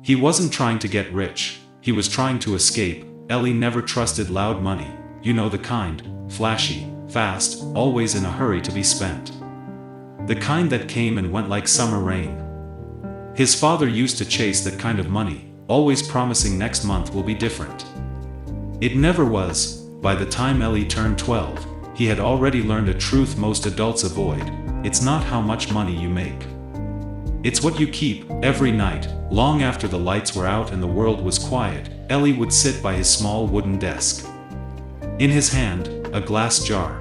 He wasn't trying to get rich, he was trying to escape. Ellie never trusted loud money, you know the kind, flashy, fast, always in a hurry to be spent. The kind that came and went like summer rain. His father used to chase that kind of money, always promising next month will be different. It never was. By the time Ellie turned 12, he had already learned a truth most adults avoid: it's not how much money you make. It's what you keep. Every night, long after the lights were out and the world was quiet, Ellie would sit by his small wooden desk. In his hand, a glass jar.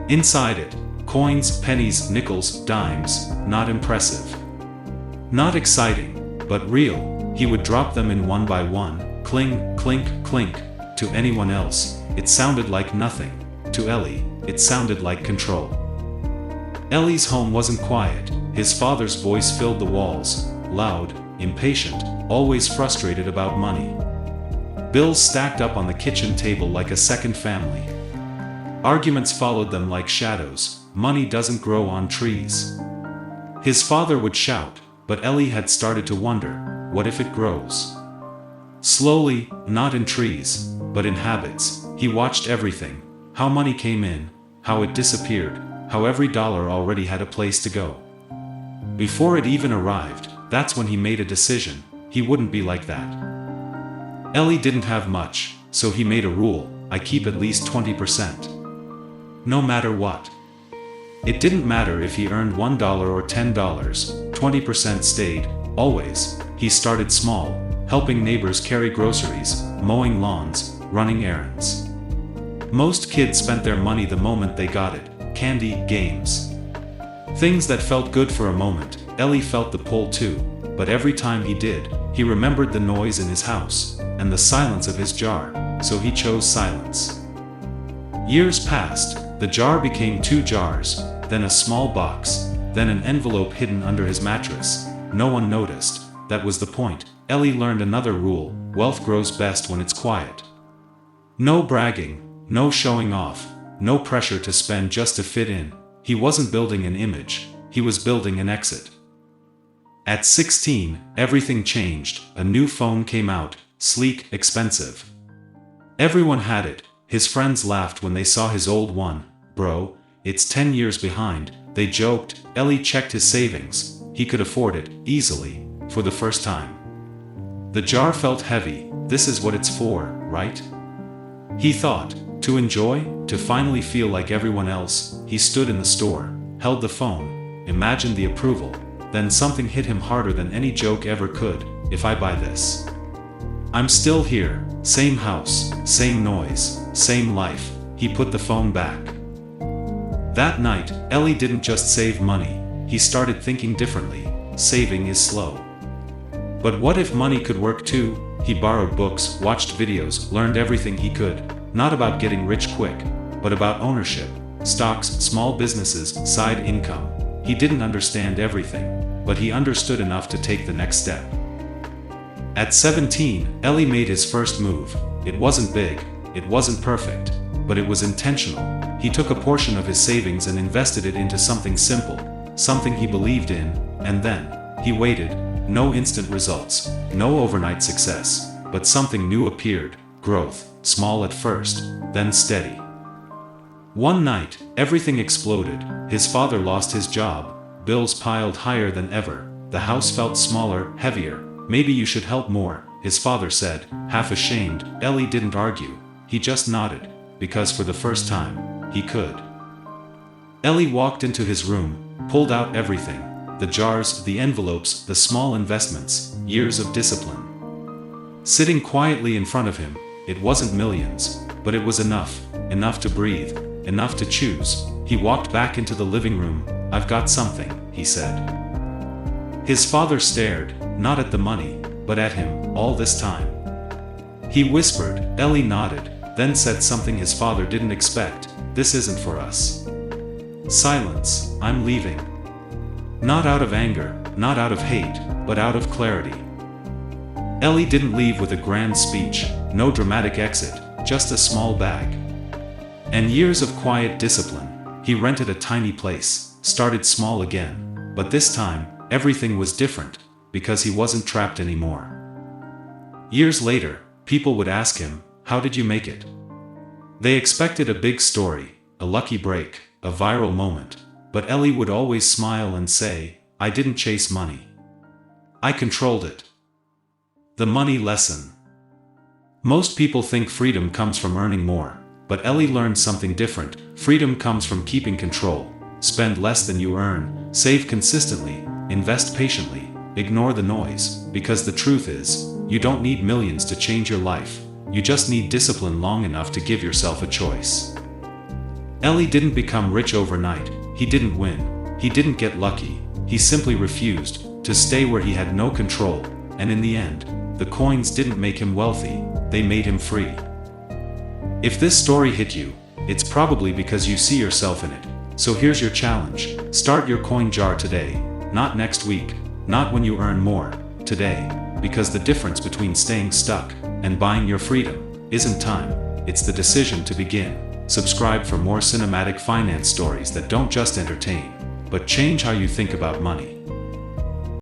Inside it, coins, pennies, nickels, dimes. Not impressive. Not exciting, but real. He would drop them in one by one, cling, clink, clink. To anyone else, it sounded like nothing. To Ellie, it sounded like control. Ellie's home wasn't quiet. His father's voice filled the walls, loud, impatient, always frustrated about money. Bills stacked up on the kitchen table like a second family. Arguments followed them like shadows. Money doesn't grow on trees. His father would shout, but Ellie had started to wonder, what if it grows? Slowly, not in trees, but in habits. He watched everything: how money came in, how it disappeared, how every dollar already had a place to go. Before it even arrived, that's when he made a decision: he wouldn't be like that. Ellie didn't have much, so he made a rule: I keep at least 20%. No matter what. It didn't matter if he earned $1 or $10, 20% stayed, always. He started small, helping neighbors carry groceries, mowing lawns, running errands. Most kids spent their money the moment they got it: candy, games. Things that felt good for a moment. Ellie felt the pull too, but every time he did, he remembered the noise in his house, and the silence of his jar, so he chose silence. Years passed. The jar became 2 jars, then a small box, then an envelope hidden under his mattress. No one noticed. That was the point. Ellie learned another rule: wealth grows best when it's quiet. No bragging, no showing off, no pressure to spend just to fit in. He wasn't building an image, he was building an exit. At 16, everything changed. A new phone came out, sleek, expensive. Everyone had it. His friends laughed when they saw his old one. Bro, it's 10 years behind, they joked. Ellie checked his savings. He could afford it, easily, for the first time. The jar felt heavy. This is what it's for, right? He thought. To enjoy, to finally feel like everyone else. He stood in the store, held the phone, imagined the approval. Then something hit him harder than any joke ever could. If I buy this, I'm still here. Same house, same noise, same life. He put the phone back. That night, Ellie didn't just save money. He started thinking differently. Saving is slow. But what if money could work too? He borrowed books, watched videos, learned everything he could. Not about getting rich quick, but about ownership, stocks, small businesses, side income. He didn't understand everything, but he understood enough to take the next step. At 17, Ellie made his first move. It wasn't big, it wasn't perfect, but it was intentional. He took a portion of his savings and invested it into something simple, something he believed in, and then, he waited. No instant results, no overnight success, but something new appeared. Growth, small at first, then steady. One night, everything exploded. His father lost his job, bills piled higher than ever, the house felt smaller, heavier. Maybe you should help more, his father said, half ashamed. Ellie didn't argue, he just nodded, because for the first time, he could. Ellie walked into his room, pulled out everything: the jars, the envelopes, the small investments, years of discipline. Sitting quietly in front of him, it wasn't millions, but it was enough to breathe, enough to choose. He walked back into the living room. I've got something, he said. His father stared, not at the money, but at him, all this time. He whispered. Ellie nodded, then said something his father didn't expect: this isn't for us. Silence. I'm leaving. Not out of anger, not out of hate, but out of clarity. Ellie didn't leave with a grand speech, no dramatic exit, just a small bag. And years of quiet discipline. He rented a tiny place, started small again. But this time, everything was different. because he wasn't trapped anymore. Years later, people would ask him, "How did you make it?" They expected a big story, a lucky break, a viral moment. But Ellie would always smile and say, "I didn't chase money. I controlled it." The money lesson. Most people think freedom comes from earning more, but Ellie learned something different. Freedom comes from keeping control. Spend less than you earn, save consistently, invest patiently, ignore the noise, because the truth is, you don't need millions to change your life. You just need discipline long enough to give yourself a choice. Ellie didn't become rich overnight. He didn't win. He didn't get lucky. He simply refused to stay where he had no control, and in the end, the coins didn't make him wealthy, they made him free. If this story hit you, it's probably because you see yourself in it. So here's your challenge. Start your coin jar today, not next week, not when you earn more, today, because the difference between staying stuck and buying your freedom isn't time, it's the decision to begin. Subscribe for more cinematic finance stories that don't just entertain, but change how you think about money.